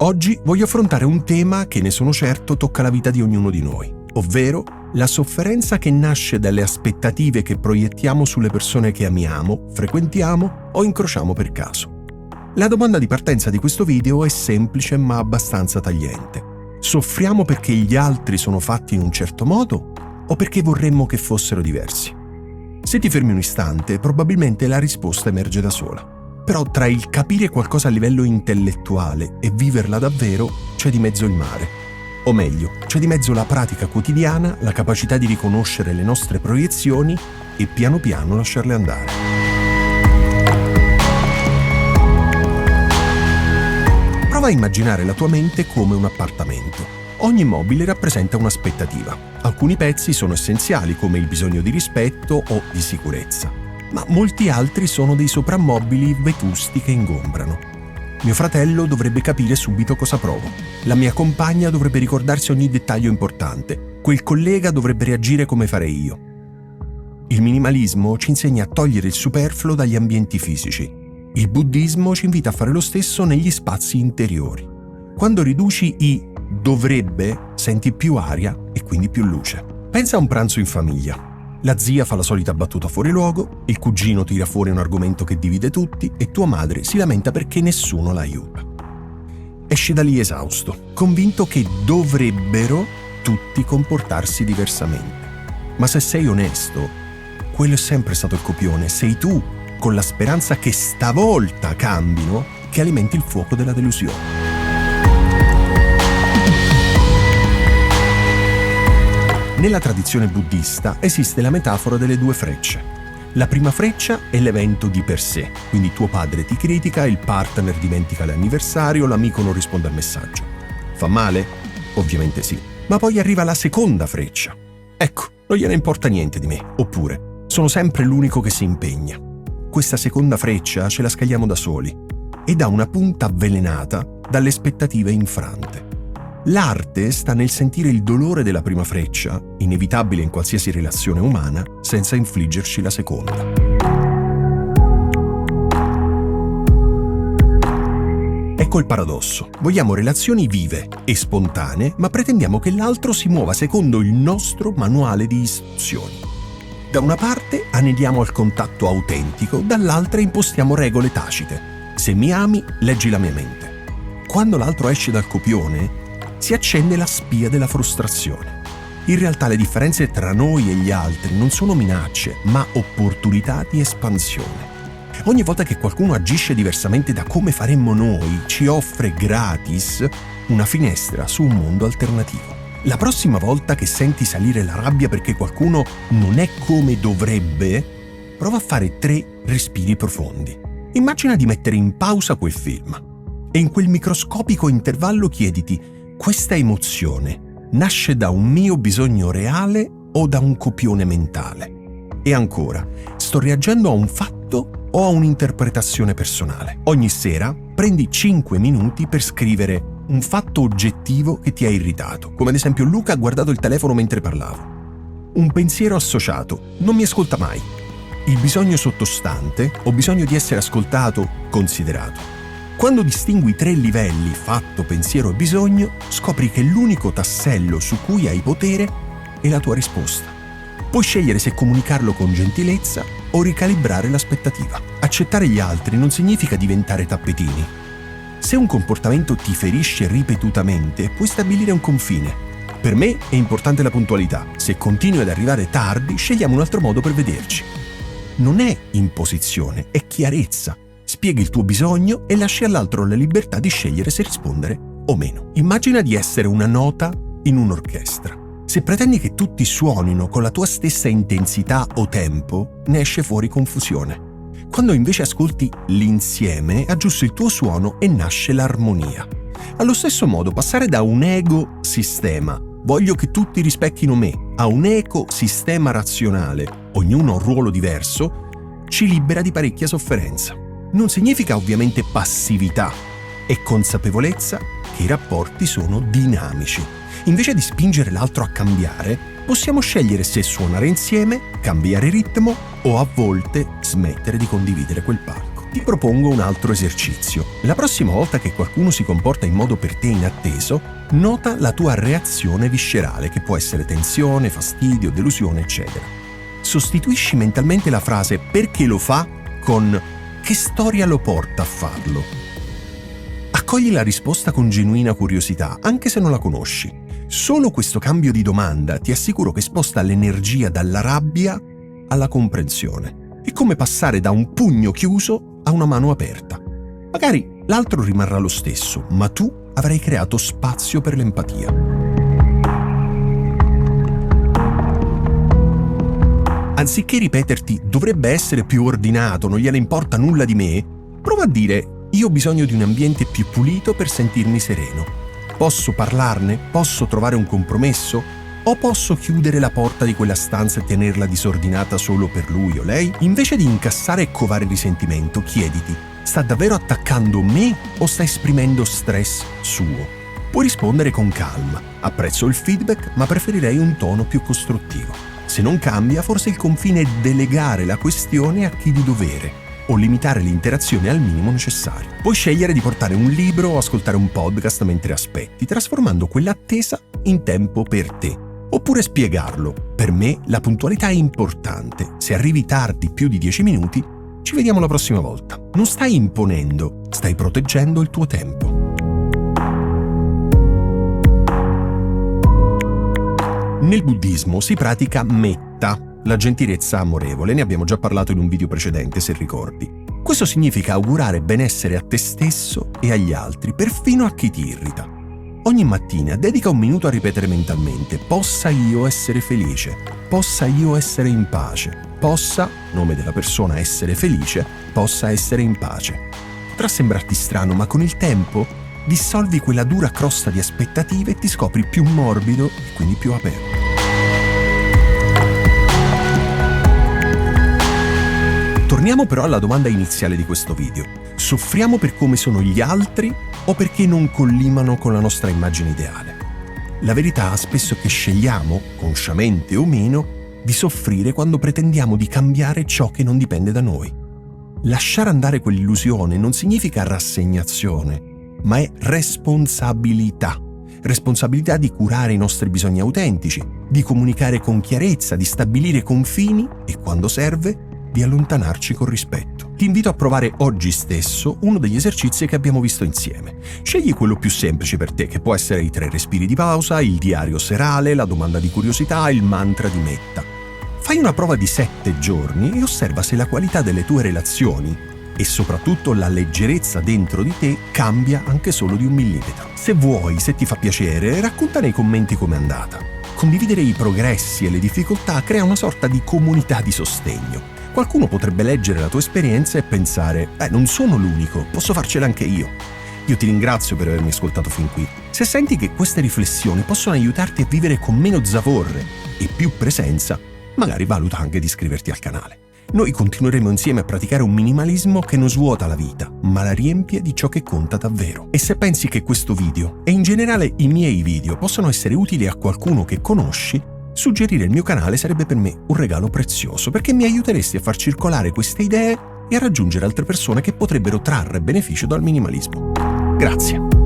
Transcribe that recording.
Oggi voglio affrontare un tema che, ne sono certo, tocca la vita di ognuno di noi, ovvero la sofferenza che nasce dalle aspettative che proiettiamo sulle persone che amiamo, frequentiamo o incrociamo per caso. La domanda di partenza di questo video è semplice ma abbastanza tagliente. Soffriamo perché gli altri sono fatti in un certo modo o perché vorremmo che fossero diversi? Se ti fermi un istante, probabilmente la risposta emerge da sola. Però tra il capire qualcosa a livello intellettuale e viverla davvero c'è di mezzo il mare. O meglio, c'è di mezzo la pratica quotidiana, la capacità di riconoscere le nostre proiezioni e piano piano lasciarle andare. Prova a immaginare la tua mente come un appartamento. Ogni mobile rappresenta un'aspettativa. Alcuni pezzi sono essenziali, come il bisogno di rispetto o di sicurezza, ma molti altri sono dei soprammobili vetusti che ingombrano. Mio fratello dovrebbe capire subito cosa provo. La mia compagna dovrebbe ricordarsi ogni dettaglio importante. Quel collega dovrebbe reagire come farei io. Il minimalismo ci insegna a togliere il superfluo dagli ambienti fisici. Il buddismo ci invita a fare lo stesso negli spazi interiori. Quando riduci i dovrebbe, senti più aria e quindi più luce. Pensa a un pranzo in famiglia. La zia fa la solita battuta fuori luogo, il cugino tira fuori un argomento che divide tutti e tua madre si lamenta perché nessuno la aiuta. Esci da lì esausto, convinto che dovrebbero tutti comportarsi diversamente. Ma se sei onesto, quello è sempre stato il copione. Sei tu, con la speranza che stavolta cambino, che alimenti il fuoco della delusione. Nella tradizione buddista esiste la metafora delle due frecce. La prima freccia è l'evento di per sé, quindi tuo padre ti critica, il partner dimentica l'anniversario, l'amico non risponde al messaggio. Fa male? Ovviamente sì. Ma poi arriva la seconda freccia. Ecco, non gliene importa niente di me, oppure sono sempre l'unico che si impegna. Questa seconda freccia ce la scagliamo da soli ed ha una punta avvelenata dalle aspettative infrante. L'arte sta nel sentire il dolore della prima freccia, inevitabile in qualsiasi relazione umana, senza infliggerci la seconda. Ecco il paradosso. Vogliamo relazioni vive e spontanee, ma pretendiamo che l'altro si muova secondo il nostro manuale di istruzioni. Da una parte aneliamo al contatto autentico, dall'altra impostiamo regole tacite. Se mi ami, leggi la mia mente. Quando l'altro esce dal copione, si accende la spia della frustrazione. In realtà le differenze tra noi e gli altri non sono minacce, ma opportunità di espansione. Ogni volta che qualcuno agisce diversamente da come faremmo noi, ci offre gratis una finestra su un mondo alternativo. La prossima volta che senti salire la rabbia perché qualcuno non è come dovrebbe, prova a fare 3 respiri profondi. Immagina di mettere in pausa quel film e in quel microscopico intervallo chiediti: questa emozione nasce da un mio bisogno reale o da un copione mentale? E ancora, sto reagendo a un fatto o a un'interpretazione personale? Ogni sera prendi 5 minuti per scrivere un fatto oggettivo che ti ha irritato, come ad esempio Luca ha guardato il telefono mentre parlavo. Un pensiero associato: non mi ascolta mai. Il bisogno sottostante: ho bisogno di essere ascoltato, considerato. Quando distingui 3 livelli, fatto, pensiero e bisogno, scopri che l'unico tassello su cui hai potere è la tua risposta. Puoi scegliere se comunicarlo con gentilezza o ricalibrare l'aspettativa. Accettare gli altri non significa diventare tappetini. Se un comportamento ti ferisce ripetutamente, puoi stabilire un confine. Per me è importante la puntualità. Se continui ad arrivare tardi, scegliamo un altro modo per vederci. Non è imposizione, è chiarezza. Spieghi il tuo bisogno e lasci all'altro la libertà di scegliere se rispondere o meno. Immagina di essere una nota in un'orchestra. Se pretendi che tutti suonino con la tua stessa intensità o tempo, ne esce fuori confusione. Quando invece ascolti l'insieme, aggiusti il tuo suono e nasce l'armonia. Allo stesso modo, passare da un ego-sistema, voglio che tutti rispecchino me, a un ecosistema razionale, ognuno ha un ruolo diverso, ci libera di parecchia sofferenza. Non significa ovviamente passività, è consapevolezza che i rapporti sono dinamici. Invece di spingere l'altro a cambiare, possiamo scegliere se suonare insieme, cambiare ritmo o a volte smettere di condividere quel palco. ti propongo un altro esercizio. La prossima volta che qualcuno si comporta in modo per te inatteso, nota la tua reazione viscerale, che può essere tensione, fastidio, delusione, eccetera. Sostituisci mentalmente la frase "perché lo fa" con "che storia lo porta a farlo?". Accogli la risposta con genuina curiosità, anche se non la conosci. Solo questo cambio di domanda ti assicuro che sposta l'energia dalla rabbia alla comprensione. È come passare da un pugno chiuso a una mano aperta. Magari l'altro rimarrà lo stesso, ma tu avrai creato spazio per l'empatia. Anziché ripeterti "dovrebbe essere più ordinato, non gliene importa nulla di me", prova a dire "io ho bisogno di un ambiente più pulito per sentirmi sereno. Posso parlarne? Posso trovare un compromesso? O posso chiudere la porta di quella stanza e tenerla disordinata solo per lui o lei?". Invece di incassare e covare risentimento, chiediti: sta davvero attaccando me o sta esprimendo stress suo? Puoi rispondere con calma: apprezzo il feedback, ma preferirei un tono più costruttivo. Se non cambia, forse il confine è delegare la questione a chi di dovere o limitare l'interazione al minimo necessario. Puoi scegliere di portare un libro o ascoltare un podcast mentre aspetti, trasformando quell'attesa in tempo per te. Oppure spiegarlo: per me la puntualità è importante, se arrivi tardi più di 10 minuti, ci vediamo la prossima volta. Non stai imponendo, stai proteggendo il tuo tempo. Nel buddismo si pratica metta, la gentilezza amorevole, ne abbiamo già parlato in un video precedente se ricordi. Questo significa augurare benessere a te stesso e agli altri, perfino a chi ti irrita. Ogni mattina dedica un minuto a ripetere mentalmente: possa io essere felice, possa io essere in pace, possa, nome della persona, essere felice, possa essere in pace. Potrà sembrarti strano, ma con il tempo dissolvi quella dura crosta di aspettative e ti scopri più morbido e quindi più aperto. Torniamo però alla domanda iniziale di questo video. Soffriamo per come sono gli altri o perché non collimano con la nostra immagine ideale? La verità spesso è che scegliamo, consciamente o meno, di soffrire quando pretendiamo di cambiare ciò che non dipende da noi. Lasciare andare quell'illusione non significa rassegnazione, ma è responsabilità. Responsabilità di curare i nostri bisogni autentici, di comunicare con chiarezza, di stabilire confini e, quando serve, di allontanarci con rispetto. Ti invito a provare oggi stesso uno degli esercizi che abbiamo visto insieme. Scegli quello più semplice per te, che può essere i 3 respiri di pausa, il diario serale, la domanda di curiosità, il mantra di metta. Fai una prova di 7 giorni e osserva se la qualità delle tue relazioni e soprattutto la leggerezza dentro di te cambia anche solo di 1 millimetro. Se vuoi, se ti fa piacere, racconta nei commenti com'è andata. Condividere i progressi e le difficoltà crea una sorta di comunità di sostegno. Qualcuno potrebbe leggere la tua esperienza e pensare: non sono l'unico, posso farcela anche io. Io ti ringrazio per avermi ascoltato fin qui. Se senti che queste riflessioni possono aiutarti a vivere con meno zavorre e più presenza, magari valuta anche di iscriverti al canale. Noi continueremo insieme a praticare un minimalismo che non svuota la vita, ma la riempie di ciò che conta davvero. E se pensi che questo video, e in generale i miei video, possono essere utili a qualcuno che conosci, suggerire il mio canale sarebbe per me un regalo prezioso, perché mi aiuteresti a far circolare queste idee e a raggiungere altre persone che potrebbero trarre beneficio dal minimalismo. Grazie.